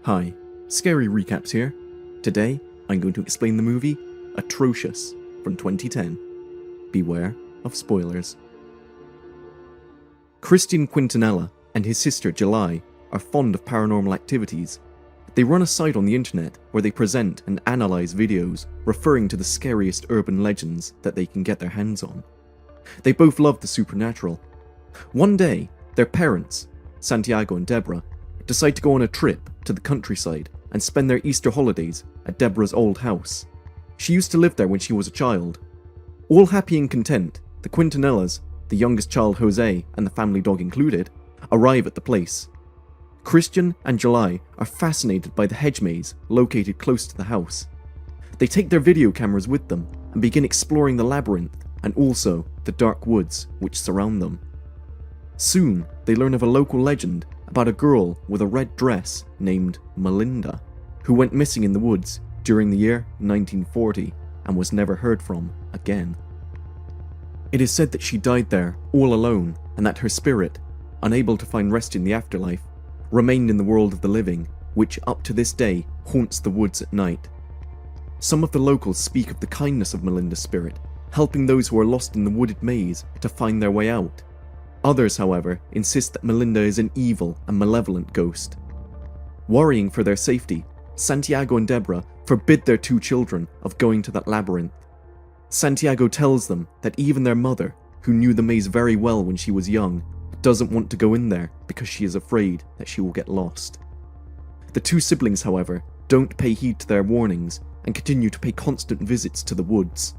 Hi, Scary Recaps here. Today, I'm going to explain the movie Atrocious from 2010. Beware of spoilers. Christian Quintanilla and his sister July are fond of paranormal activities. They run a site on the internet where they present and analyze videos referring to the scariest urban legends that they can get their hands on. They both love the supernatural. One day, their parents, Santiago and Deborah, decide to go on a trip to the countryside and spend their Easter holidays at Deborah's old house. She used to live there when she was a child. All happy and content, the Quintanillas, the youngest child Jose and the family dog included, arrive at the place. Christian and July are fascinated by the hedge maze located close to the house. They take their video cameras with them and begin exploring the labyrinth and also the dark woods which surround them. Soon, they learn of a local legend about a girl with a red dress named Melinda, who went missing in the woods during the year 1940 and was never heard from again. It is said that she died there all alone and that her spirit, unable to find rest in the afterlife, remained in the world of the living, which up to this day haunts the woods at night. Some of the locals speak of the kindness of Melinda's spirit, helping those who are lost in the wooded maze to find their way out. Others, however, insist that Melinda is an evil and malevolent ghost. Worrying for their safety, Santiago and Deborah forbid their two children of going to that labyrinth. Santiago tells them that even their mother, who knew the maze very well when she was young, doesn't want to go in there because she is afraid that she will get lost. The two siblings, however, don't pay heed to their warnings and continue to pay constant visits to the woods.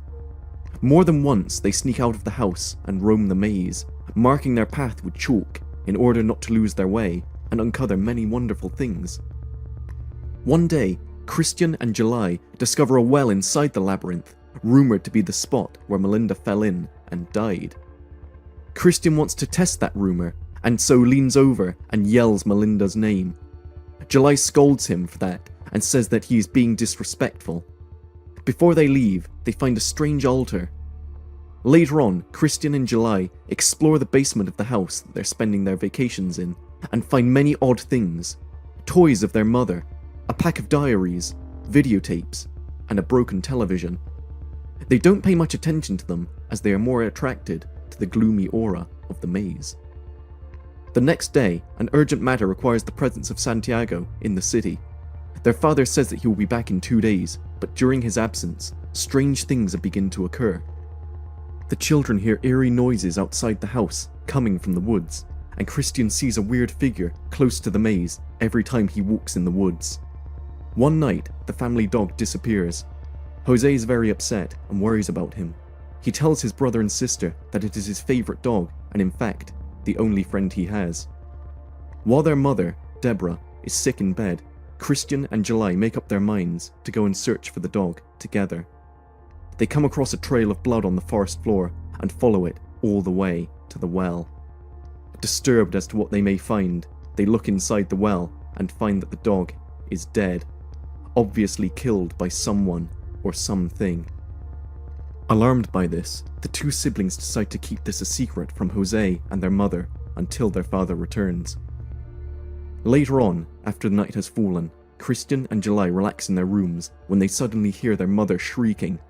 More than once, they sneak out of the house and roam the maze, marking their path with chalk in order not to lose their way and uncover many wonderful things. One day, Christian and July discover a well inside the labyrinth, rumored to be the spot where Melinda fell in and died. Christian wants to test that rumor and so leans over and yells Melinda's name. July scolds him for that and says that he is being disrespectful. Before they leave, they find a strange altar. Later on, Christian and July explore the basement of the house that they're spending their vacations in and find many odd things: toys of their mother, a pack of diaries, videotapes, and a broken television. They don't pay much attention to them as they are more attracted to the gloomy aura of the maze. The next day, an urgent matter requires the presence of Santiago in the city. Their father says that he will be back in 2 days, but during his absence, strange things begin to occur. The children hear eerie noises outside the house coming from the woods, and Christian sees a weird figure close to the maze every time he walks in the woods. One night, the family dog disappears. Jose is very upset and worries about him. He tells his brother and sister that it is his favorite dog and, in fact, the only friend he has. While their mother, Deborah, is sick in bed, Christian and July make up their minds to go and search for the dog together. They come across a trail of blood on the forest floor and follow it all the way to the well. Disturbed as to what they may find, they look inside the well and find that the dog is dead, obviously killed by someone or something. Alarmed by this, the two siblings decide to keep this a secret from Jose and their mother until their father returns. Later on, after the night has fallen, Christian and July relax in their rooms when they suddenly hear their mother shrieking.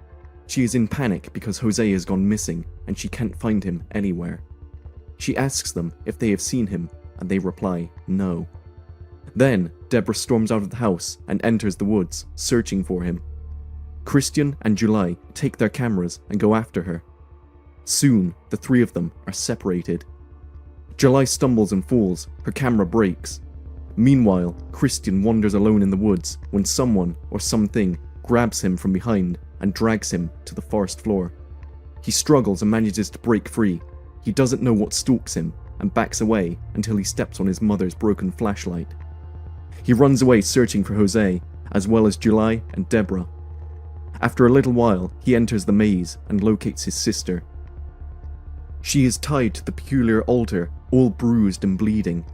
She is in panic because Jose has gone missing and she can't find him anywhere. She asks them if they have seen him and they reply no. Then, Deborah storms out of the house and enters the woods, searching for him. Christian and July take their cameras and go after her. Soon, the three of them are separated. July stumbles and falls, her camera breaks. Meanwhile, Christian wanders alone in the woods when someone or something grabs him from behind and drags him to the forest floor. He struggles and manages to break free. He doesn't know what stalks him and backs away until he steps on his mother's broken flashlight. He runs away searching for Jose, as well as July and Deborah. After a little while, he enters the maze and locates his sister. She is tied to the peculiar altar, all bruised and bleeding.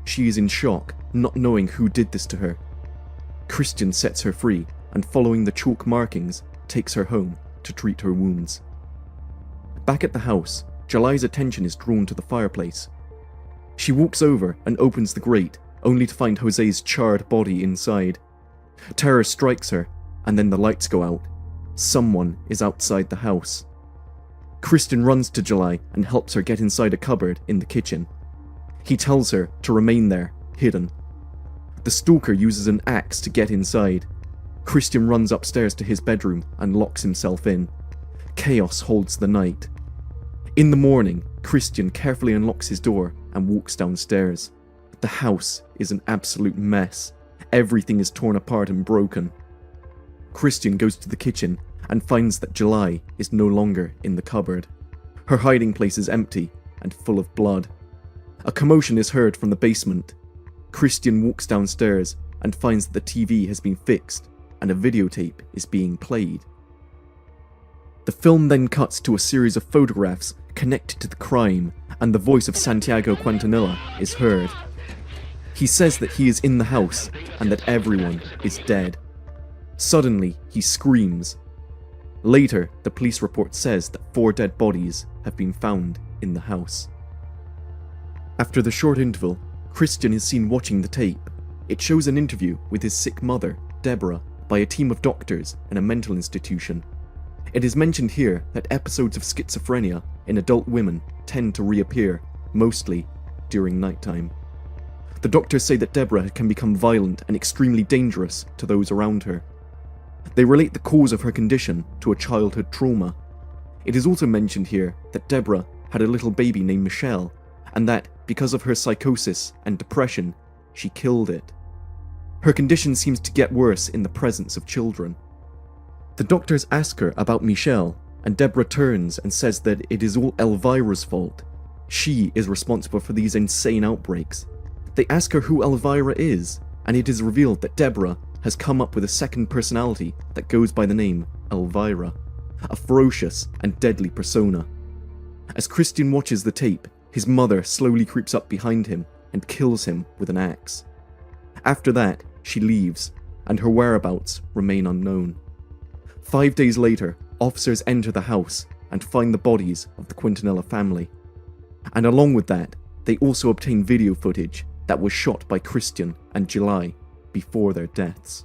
She is in shock, not knowing who did this to her. Christian sets her free and, following the chalk markings, takes her home to treat her wounds. Back at the house, July's attention is drawn to the fireplace. She walks over and opens the grate only to find Jose's charred body inside. Terror strikes her, and then the lights go out. Someone is outside the house. Christian runs to July and helps her get inside a cupboard in the kitchen. He tells her to remain there, hidden. The stalker uses an axe to get inside. Christian runs upstairs to his bedroom and locks himself in. Chaos holds the night. In the morning, Christian carefully unlocks his door and walks downstairs. The house is an absolute mess. Everything is torn apart and broken. Christian goes to the kitchen and finds that July is no longer in the cupboard. Her hiding place is empty and full of blood. A commotion is heard from the basement. Christian walks downstairs and finds that the TV has been fixed and a videotape is being played. The film then cuts to a series of photographs connected to the crime, and the voice of Santiago Quintanilla is heard. He says that he is in the house and that everyone is dead. Suddenly, he screams. Later, the police report says that 4 dead bodies have been found in the house. After the short interval, Christian is seen watching the tape. It shows an interview with his sick mother, Deborah, by a team of doctors in a mental institution. It is mentioned here that episodes of schizophrenia in adult women tend to reappear, mostly during nighttime. The doctors say that Deborah can become violent and extremely dangerous to those around her. They relate the cause of her condition to a childhood trauma. It is also mentioned here that Deborah had a little baby named Michelle, and that, because of her psychosis and depression, she killed it. Her condition seems to get worse in the presence of children. The doctors ask her about Michelle, and Deborah turns and says that it is all Elvira's fault. She is responsible for these insane outbreaks. They ask her who Elvira is, and it is revealed that Deborah has come up with a second personality that goes by the name Elvira, a ferocious and deadly persona. As Christian watches the tape, his mother slowly creeps up behind him and kills him with an axe. After that, she leaves, and her whereabouts remain unknown. 5 days later, officers enter the house and find the bodies of the Quintanilla family. And along with that, they also obtain video footage that was shot by Christian and July before their deaths.